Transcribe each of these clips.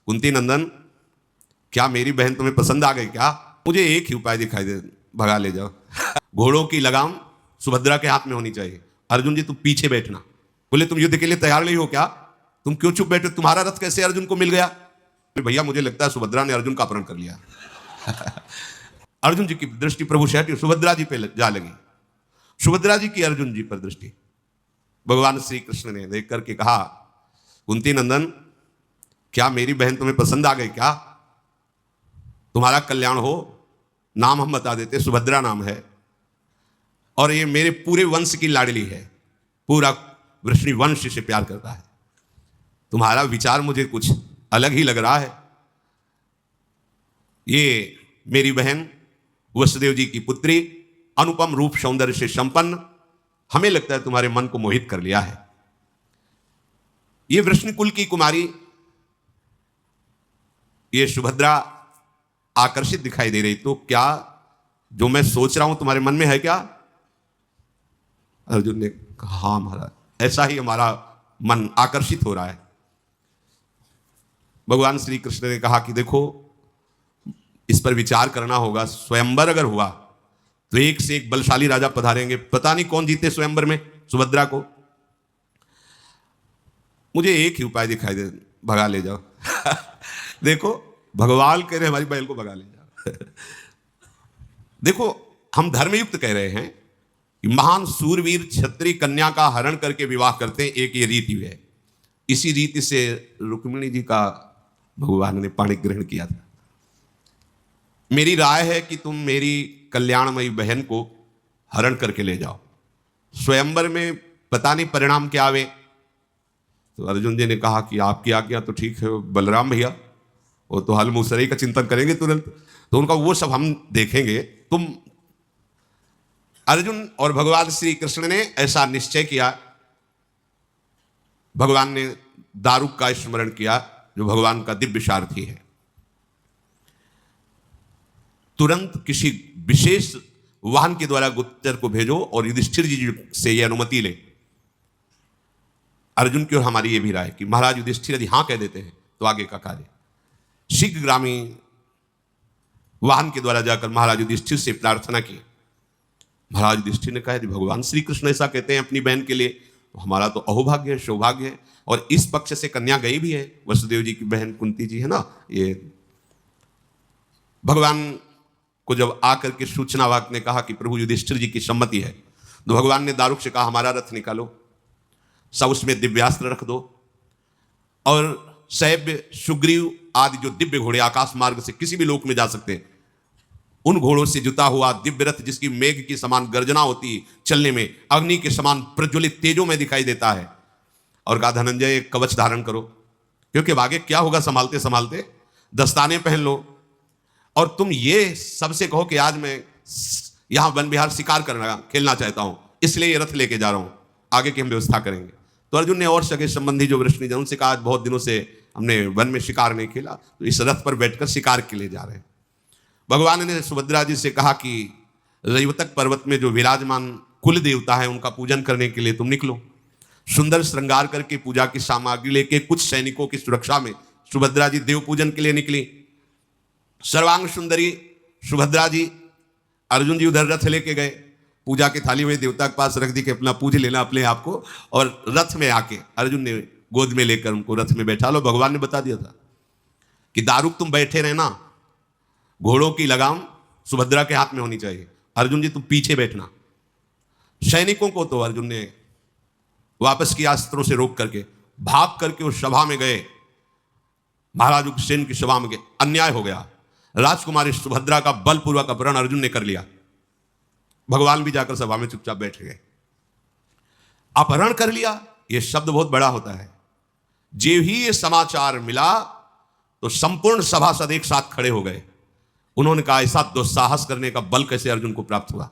कुंती नंदन, क्या मेरी बहन तुम्हें पसंद आ गई क्या? मुझे एक ही उपाय दिखाई दे, भगा ले जाओ। घोड़ों की लगाम सुभद्रा के हाथ में होनी चाहिए। अर्जुन जी तुम पीछे बैठना। बोले तुम युद्ध के लिए तैयार नहीं हो क्या? तुम क्यों चुप बैठे? तुम्हारा रथ कैसे अर्जुन को मिल गया? भैया मुझे लगता है सुभद्रा ने अर्जुन का अपहरण कर लिया। अर्जुन जी की दृष्टि प्रभु से हटी, सुभद्रा जी पे जा लगी। सुभद्रा जी की अर्जुन जी पर दृष्टि। भगवान श्री कृष्ण ने देख करके कहा, कुंती नंदन, क्या मेरी बहन तुम्हें पसंद आ गई क्या? तुम्हारा कल्याण हो। नाम हम बता देते, सुभद्रा नाम है, और ये मेरे पूरे वंश की लाडली है। पूरा वृष्णि वंश से प्यार करता है। तुम्हारा विचार मुझे कुछ अलग ही लग रहा है। ये मेरी बहन वसुदेव जी की पुत्री, अनुपम रूप सौंदर्य से संपन्न, हमें लगता है तुम्हारे मन को मोहित कर लिया है। ये वृष्णि कुल की कुमारी, ये सुभद्रा आकर्षित दिखाई दे रही, तो क्या जो मैं सोच रहा हूं तुम्हारे मन में है क्या? अर्जुन ने कहा, हाँ महाराज, ऐसा ही हमारा मन आकर्षित हो रहा है। भगवान श्री कृष्ण ने कहा कि देखो, इस पर विचार करना होगा। स्वयंवर अगर हुआ तो एक से एक बलशाली राजा पधारेंगे, पता नहीं कौन जीते स्वयंवर में सुभद्रा को। मुझे एक ही उपाय दिखाई दे, भगा ले जाओ। देखो, भगवान कह रहे हमारी बहन को भगा ले जाओ। देखो, हम धर्मयुक्त कह रहे हैं कि महान सूरवीर क्षत्रिय कन्या का हरण करके विवाह करते हैं, एक ये रीति है। इसी रीति से रुक्मिणी जी का भगवान ने पाणी ग्रहण किया था। मेरी राय है कि तुम मेरी कल्याणमयी बहन को हरण करके ले जाओ। स्वयंवर में पता नहीं परिणाम क्या आवे। तो अर्जुन जी ने कहा कि आपकी आज्ञा तो ठीक है बलराम भैया, वो तो हल मुसरई का चिंतन करेंगे तुरंत, तो उनका वो सब हम देखेंगे। तुम अर्जुन और भगवान श्री कृष्ण ने ऐसा निश्चय किया। भगवान ने दारुक का स्मरण किया, जो भगवान का दिव्य सारथी है। तुरंत किसी विशेष वाहन के द्वारा गुप्तचर को भेजो और युधिष्ठिर जी से यह अनुमति ले। अर्जुन की और हमारी यह भी राय कि महाराज युधिष्ठिर यदि हां कह देते हैं तो आगे का कार्य शीघ्रगामी वाहन के द्वारा जाकर महाराज युधिष्ठिर से प्रार्थना की। महाराज युधिष्ठिर ने कहा, यदि भगवान श्री कृष्ण ऐसा कहते हैं अपनी बहन के लिए, तो हमारा तो अहोभाग्य है, सौभाग्य है। और इस पक्ष से कन्या गई भी है, वसुदेव जी की बहन कुंती जी है ना। ये भगवान को जब आकर के सूचना वाक ने कहा कि प्रभु युधिष्ठिर जी की सम्मति है, तो भगवान ने दारुक से कहा, हमारा रथ निकालो, सब उसमें दिव्यास्त्र रख दो, और सैब्य सुग्रीव आदि जो दिव्य घोड़े आकाश मार्ग से किसी भी लोक में जा सकते हैं, उन घोड़ों से जुता हुआ दिव्य रथ, जिसकी मेघ की समान गर्जना होती है चलने में, अग्नि के समान प्रज्वलित तेजों में दिखाई देता है। और कहा, धनंजय एक कवच धारण करो, क्योंकि आगे क्या होगा संभालते संभालते, दस्ताने पहन लो, और तुम ये सबसे कहो कि आज मैं यहां वन विहार शिकार करना खेलना चाहता हूं, इसलिए ये रथ लेके जा रहा हूं, आगे की हम व्यवस्था करेंगे। तो अर्जुन ने और सगे संबंधी जो वृष्णि जन, उनसे कहा, आज बहुत दिनों से हमने वन में शिकार नहीं खेला, तो इस रथ पर बैठकर शिकार के लिए जा रहे हैं। भगवान ने सुभद्रा जी से कहा कि रैवतक पर्वत में जो विराजमान कुल देवता है, उनका पूजन करने के लिए तुम निकलो। सुंदर श्रृंगार करके पूजा की सामग्री लेके कुछ सैनिकों की सुरक्षा में सुभद्रा जी देव पूजन के लिए निकली। सर्वांग सुंदरी सुभद्रा जी, अर्जुन जी उधर रथ लेके गए, पूजा की थाली हुई देवता के पास रख दी कि अपना पूज लेना अपने आप को, और रथ में आके अर्जुन ने गोद में लेकर उनको रथ में बैठा लो। भगवान ने बता दिया था कि दारुक तुम बैठे रहना, घोड़ों की लगाम सुभद्रा के हाथ में होनी चाहिए, अर्जुन जी तुम पीछे बैठना। सैनिकों को तो अर्जुन ने वापस किया, अस्त्रों से रोक करके भाग करके उस सभा में गए। महाराज उग्रसेन की सभा में गए, अन्याय हो गया, राजकुमारी सुभद्रा का बलपूर्वक अपहरण अर्जुन ने कर लिया। भगवान भी जाकर सभा में चुपचाप बैठ गए। अपहरण कर लिया, यह शब्द बहुत बड़ा होता है। जे ही ये समाचार मिला तो संपूर्ण सभासद एक साथ खड़े हो गए। उन्होंने कहा, ऐसा दुस्साहस करने का बल कैसे अर्जुन को प्राप्त हुआ?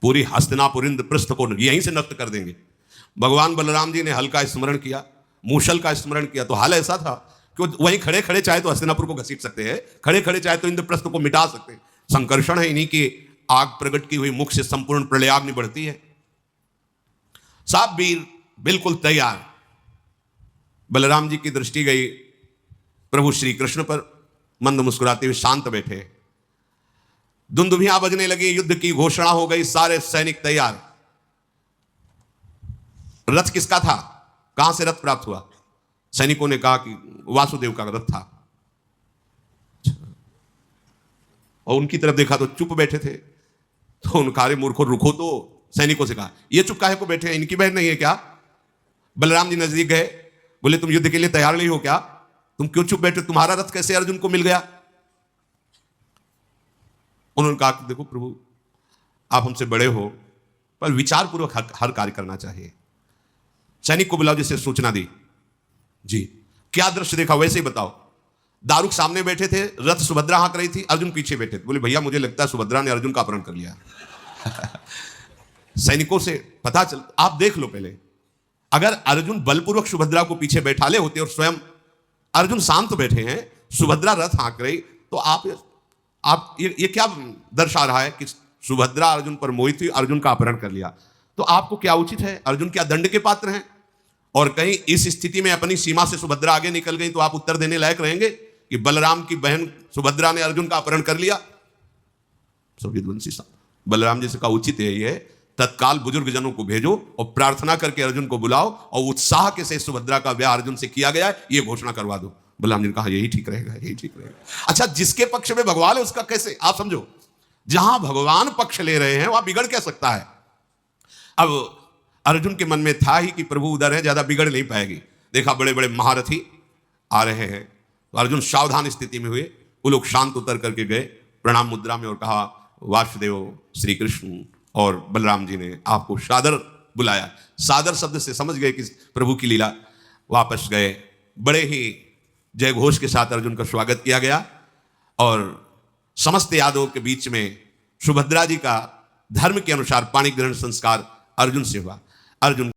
पूरी हस्तिनापुर इंद्रप्रस्थ को यहीं से नष्ट कर देंगे। भगवान बलराम जी ने हल का स्मरण किया, मूषल का स्मरण किया, तो हाल ऐसा था कि वहीं खड़े खड़े चाहे तो हस्तिनापुर को घसीट सकते हैं, खड़े खड़े चाहे तो इंद्रप्रस्थ को मिटा सकते हैं। संकर्षण है, इन्हीं की आग प्रकट की हुई मुख से संपूर्ण प्रलयाग्नि बढ़ती है। साहब वीर बिल्कुल तैयार। बलराम जी की दृष्टि गई प्रभु श्री कृष्ण पर मंद मुस्कुराते हुए शांत बैठे। दुंदुभियां बजने लगी, युद्ध की घोषणा हो गई, सारे सैनिक तैयार। रथ किसका था? कहां से रथ प्राप्त हुआ? सैनिकों ने कहा कि वासुदेव का रथ था। और उनकी तरफ देखा तो चुप बैठे थे। तो उनका मूर्खों रुको, तो सैनिकों से कहा ये चुप काहे को बैठे हैं, इनकी बहन नहीं है क्या? बलराम जी नजदीक गए, बोले तुम युद्ध के लिए तैयार नहीं हो क्या? तुम क्यों चुप बैठे? तुम्हारा रथ कैसे अर्जुन को मिल गया? उन्होंने कहा कि देखो प्रभु, आप हमसे बड़े हो, पर विचार पूर्वक हर कार्य करना चाहिए। सैनिक को बुलाओ जिससे सूचना दी। जी, क्या दृश्य देखा वैसे ही बताओ। दारुक सामने बैठे थे, रथ सुभद्रा हाँक रही थी, अर्जुन पीछे बैठे थे। बोले भैया मुझे लगता है सुभद्रा ने अर्जुन का अपहरण कर लिया। सैनिकों से पता चल, आप देख लो पहले, अगर अर्जुन बलपूर्वक सुभद्रा को पीछे बैठा ले होते और स्वयं अर्जुन शांत बैठे हैं, सुभद्रा रथ हाँक रही, तो आप ये क्या दर्शा रहा है कि सुभद्रा अर्जुन पर मोहित हुई, अर्जुन का अपहरण कर लिया। तो आपको क्या उचित है? अर्जुन क्या दंड के पात्र हैं? और कहीं इस स्थिति में अपनी सीमा से सुभद्रा आगे निकल गई तो आप उत्तर देने लायक रहेंगे कि बलराम की बहन सुभद्रा ने अर्जुन का अपहरण कर लिया? विद्वंसी साहब बलराम जी से कहा उचित है ये, तत्काल बुजुर्ग जनों को भेजो और प्रार्थना करके अर्जुन को बुलाओ और उत्साह के से सुभद्रा का ब्याह अर्जुन से किया गया है ये घोषणा करवा दो। बलराम जी ने कहा यही ठीक रहेगा, यही ठीक रहेगा। अच्छा, जिसके पक्ष में भगवान है उसका कैसे, आप समझो, जहां भगवान पक्ष ले रहे हैं वहां बिगड़ क्या सकता है? अब अर्जुन के मन में था ही कि प्रभु उधर है, ज्यादा बिगड़ नहीं पाएगी। देखा बड़े बड़े महारथी आ रहे हैं, तो अर्जुन सावधान स्थिति में हुए। वो लोग शांत उतर करके गए प्रणाम मुद्रा में और कहा वासुदेव श्री कृष्ण और बलराम जी ने आपको सादर बुलाया। सादर शब्द से समझ गए कि प्रभु की लीला। वापस गए, बड़े ही जय घोष के साथ अर्जुन का स्वागत किया गया और समस्त यादवों के बीच में सुभद्रा जी का धर्म के अनुसार पाणी ग्रहण संस्कार अर्जुन से हुआ। अर्जुन